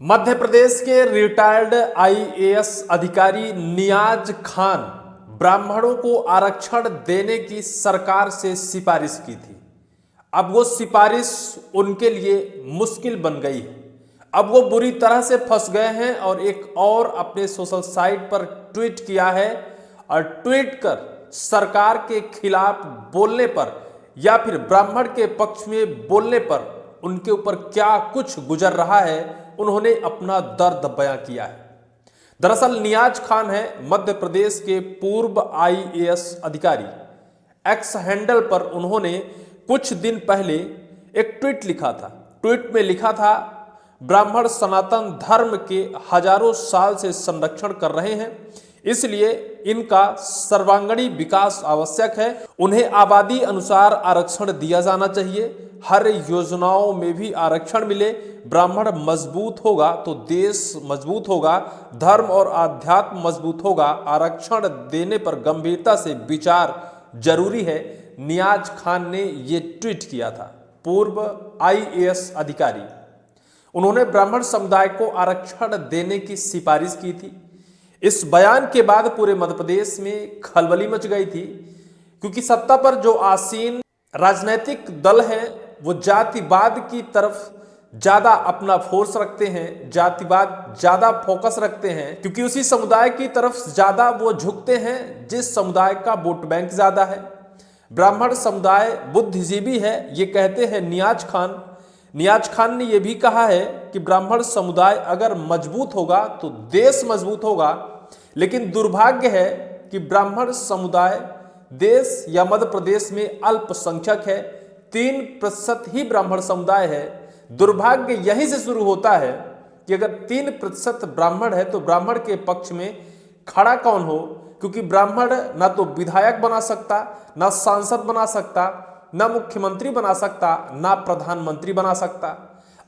मध्य प्रदेश के retired IAS अधिकारी नियाज खान ब्राह्मणों को आरक्षण देने की सरकार से सिफारिश की थी। अब वो सिफारिश उनके लिए मुश्किल बन गई है। अब वो बुरी तरह से फंस गए हैं और एक और अपने सोशल साइट पर ट्वीट किया है और ट्वीट कर सरकार के खिलाफ बोलने पर या फिर ब्राह्मण के पक्ष में बोलने पर उनके ऊपर क्या कुछ गुजर रहा है उन्होंने अपना दर्द बयां किया है। दरअसल नियाज खान है मध्य प्रदेश के पूर्व आईएएस अधिकारी। एक्स हैंडल पर उन्होंने कुछ दिन पहले एक ट्वीट लिखा था। ट्वीट में लिखा था, ब्राह्मण सनातन धर्म के हजारों साल से संरक्षण कर रहे हैं, इसलिए इनका सर्वांगीण विकास आवश्यक है। उन्हें आबादी अनुसार आरक्षण दिया जाना चाहिए। हर योजनाओं में भी आरक्षण मिले। ब्राह्मण मजबूत होगा तो देश मजबूत होगा, धर्म और आध्यात्म मजबूत होगा। आरक्षण देने पर गंभीरता से विचार जरूरी है। नियाज खान ने ये ट्वीट किया था, पूर्व आईएएस अधिकारी। उन्होंने ब्राह्मण समुदाय को आरक्षण देने की सिफारिश की थी। इस बयान के बाद पूरे मध्य प्रदेश में खलबली मच गई थी, क्योंकि सत्ता पर जो आसीन राजनीतिक दल हैं वो जातिवाद की तरफ ज्यादा अपना फोर्स रखते हैं, जातिवाद ज्यादा फोकस रखते हैं, क्योंकि उसी समुदाय की तरफ ज्यादा वो झुकते हैं जिस समुदाय का वोट बैंक ज्यादा है। ब्राह्मण समुदाय बुद्धिजीवी है, ये कहते हैं नियाज खान। नियाज खान ने यह भी कहा है कि ब्राह्मण समुदाय अगर मजबूत होगा तो देश मजबूत होगा। लेकिन दुर्भाग्य है कि ब्राह्मण समुदाय देश या मध्य प्रदेश में अल्पसंख्यक है। 3% ही ब्राह्मण समुदाय है। दुर्भाग्य यहीं से शुरू होता है कि अगर 3% ब्राह्मण है तो ब्राह्मण के पक्ष में खड़ा कौन हो, क्योंकि ब्राह्मण ना तो विधायक बना सकता, ना सांसद बना सकता, ना मुख्यमंत्री बना सकता, ना प्रधानमंत्री बना सकता।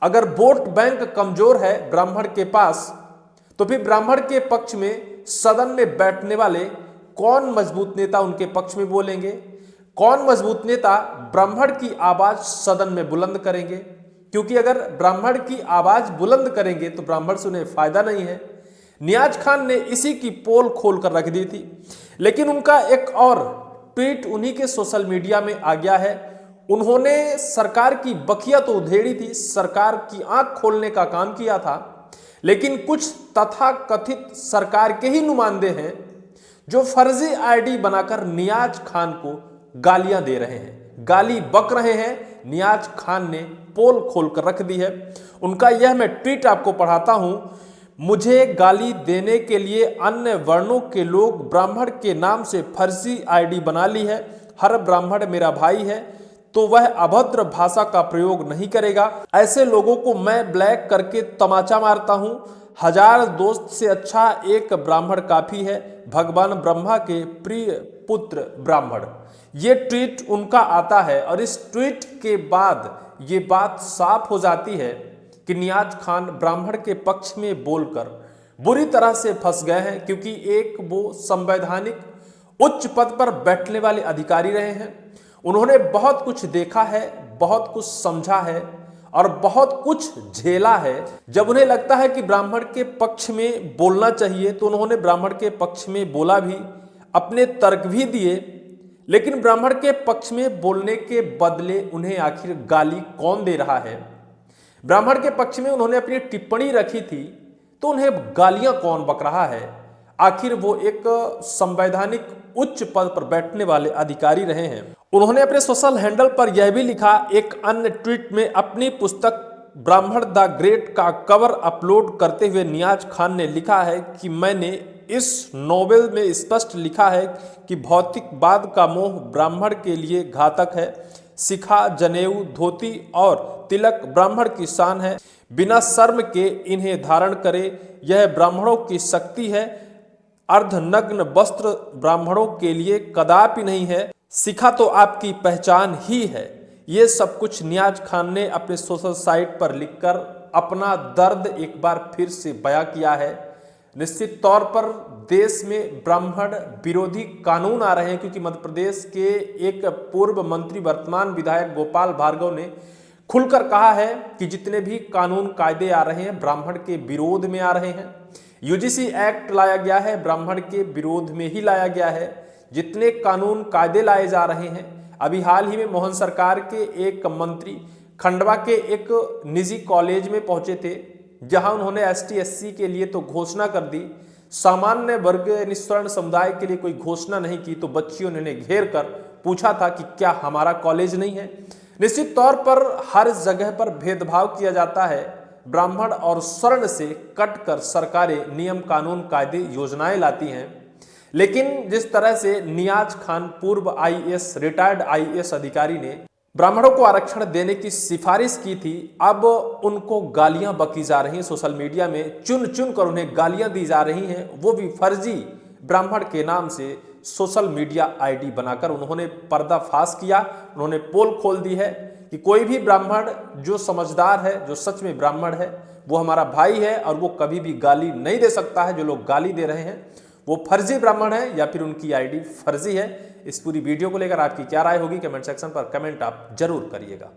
अगर वोट बैंक कमजोर है ब्राह्मण के पास, तो फिर ब्राह्मण के पक्ष में सदन में बैठने वाले कौन मजबूत नेता उनके पक्ष में बोलेंगे? कौन मजबूत नेता ब्राह्मण की आवाज सदन में बुलंद करेंगे? क्योंकि अगर ब्राह्मण की आवाज बुलंद करेंगे तो ब्राह्मण से उन्हें फायदा नहीं है। नियाज खान ने इसी की पोल खोल कर रख दी थी, लेकिन उनका एक और ट्वीट उन्हीं के सोशल मीडिया में आ गया है। उन्होंने सरकार की बखिया तो उधेड़ी थी, सरकार की आंख खोलने का काम किया था, लेकिन कुछ तथाकथित सरकार के ही नुमाइंदे हैं जो फर्जी आईडी बनाकर नियाज खान को गालियां दे रहे हैं, गाली बक रहे हैं। नियाज खान ने पोल खोलकर रख दी है। उनका यह मैं ट्वीट आपको पढ़ाता हूं। मुझे गाली देने के लिए अन्य वर्णों के लोग ब्राह्मण के नाम से फर्जी आईडी बना ली है। हर ब्राह्मण मेरा भाई है तो वह अभद्र भाषा का प्रयोग नहीं करेगा। ऐसे लोगों को मैं ब्लैक करके तमाचा मारता हूं। 1000 दोस्त से अच्छा एक ब्राह्मण काफी है। भगवान ब्रह्मा के प्रिय पुत्र ब्राह्मण। ये ट्वीट उनका आता है और इस ट्वीट के बाद ये बात साफ हो जाती है कि नियाज खान ब्राह्मण के पक्ष में बोलकर बुरी तरह से फंस गए हैं, क्योंकि एक वो संवैधानिक उच्च पद पर बैठने वाले अधिकारी रहे हैं। उन्होंने बहुत कुछ देखा है, बहुत कुछ समझा है और बहुत कुछ झेला है। जब उन्हें लगता है कि ब्राह्मण के पक्ष में बोलना चाहिए तो उन्होंने ब्राह्मण के पक्ष में बोला भी, अपने तर्क भी दिए। लेकिन ब्राह्मण के पक्ष में बोलने के बदले उन्हें आखिर गाली कौन दे रहा है? ब्राह्मण के पक्ष में उन्होंने अपनी टिप्पणी रखी थी तो उन्हें गालियां कौन बक रहा है? आखिर वो एक संवैधानिक उच्च पद पर बैठने वाले अधिकारी रहे हैं। उन्होंने अपने सोशल हैंडल पर यह भी लिखा, एक अन्य ट्वीट में अपनी पुस्तक ब्राह्मण द ग्रेट का कवर अपलोड करते हुए नियाज खान ने लिखा है कि मैंने इस नोवेल में स्पष्ट लिखा है कि भौतिकवाद का मोह ब्राह्मण के लिए घातक है। शिखा, जनेऊ, धोती और तिलक ब्राह्मण की शान है। बिना शर्म के इन्हें धारण करे, यह ब्राह्मणों की शक्ति है। अर्धनग्न वस्त्र ब्राह्मणों के लिए कदापि नहीं है। शिखा तो आपकी पहचान ही है। ये सब कुछ नियाज खान ने अपने सोशल साइट पर लिखकर अपना दर्द एक बार फिर से बयां किया है। निश्चित तौर पर देश में ब्राह्मण विरोधी कानून आ रहे हैं, क्योंकि मध्य प्रदेश के एक पूर्व मंत्री वर्तमान विधायक गोपाल भार्गव ने खुलकर कहा है कि जितने भी कानून कायदे आ रहे हैं ब्राह्मण के विरोध में आ रहे हैं। यूजीसी एक्ट लाया गया है, ब्राह्मण के विरोध में ही लाया गया है। जितने कानून कायदे लाए जा रहे हैं, अभी हाल ही में मोहन सरकार के एक मंत्री खंडवा के एक निजी कॉलेज में पहुंचे थे, जहां उन्होंने एसटी एससी के लिए तो घोषणा कर दी, सामान्य वर्ग यानी स्वर्ण समुदाय के लिए कोई घोषणा नहीं की। तो बच्चियों ने उन्हें घेर कर पूछा था कि क्या हमारा कॉलेज नहीं है। निश्चित तौर पर हर जगह पर भेदभाव किया जाता है। ब्राह्मण और स्वर्ण से कटकर सरकारें नियम कानून कायदे योजनाएं लाती हैं, लेकिन जिस तरह से नियाज खान पूर्व आईएएस रिटायर्ड आईएएस अधिकारी ने ब्राह्मणों को आरक्षण देने की सिफारिश की थी, अब उनको गालियां बकी जा रही हैं। सोशल मीडिया में चुन चुन कर उन्हें गालियां दी जा रही हैं, वो भी फर्जी ब्राह्मण के नाम से सोशल मीडिया आईडी बनाकर। उन्होंने पर्दाफाश किया, उन्होंने पोल खोल दी है कि कोई भी ब्राह्मण जो समझदार है, जो सच में ब्राह्मण है, वो हमारा भाई है और वो कभी भी गाली नहीं दे सकता है। जो लोग गाली दे रहे हैं वो फर्जी ब्राह्मण है या फिर उनकी आईडी फर्जी है। इस पूरी वीडियो को लेकर आपकी क्या राय होगी, कमेंट सेक्शन पर कमेंट आप जरूर करिएगा।